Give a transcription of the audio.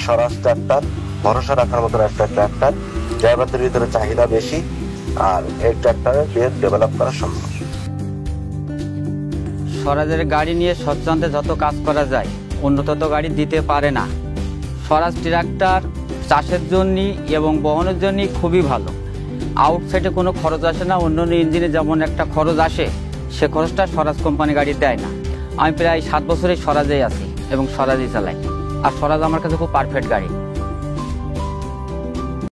স্বরাজ tractor ভরসা রাখার মতো একটা ট্রাক্টর। ড্রাইভারদের ভিতরে চাহিদা বেশি, আর এই ট্রাক্টরের ডেভেলপ করা সম্ভব। স্বরাজের গাড়ি নিয়ে স্বচ্ছন্দে যত কাজ করা যায় অন্য তত গাড়ি দিতে পারে না। স্বরাজ ট্রাক্টর চাষের জন্য এবং বহনের জন্য খুবই ভালো। আউটসাইডে কোনো খরচ আসে না। অন্য অন্য ইঞ্জিনে যেমন একটা খরচ আসে, সে খরচটা স্বরাজ কোম্পানি গাড়ি দেয় না। আমি প্রায় 7 বছরেই স্বরাজেই আছি এবং স্বরাজই চালাই, আর স্বরাজ আমার কাছে খুব পারফেক্ট গাড়ি।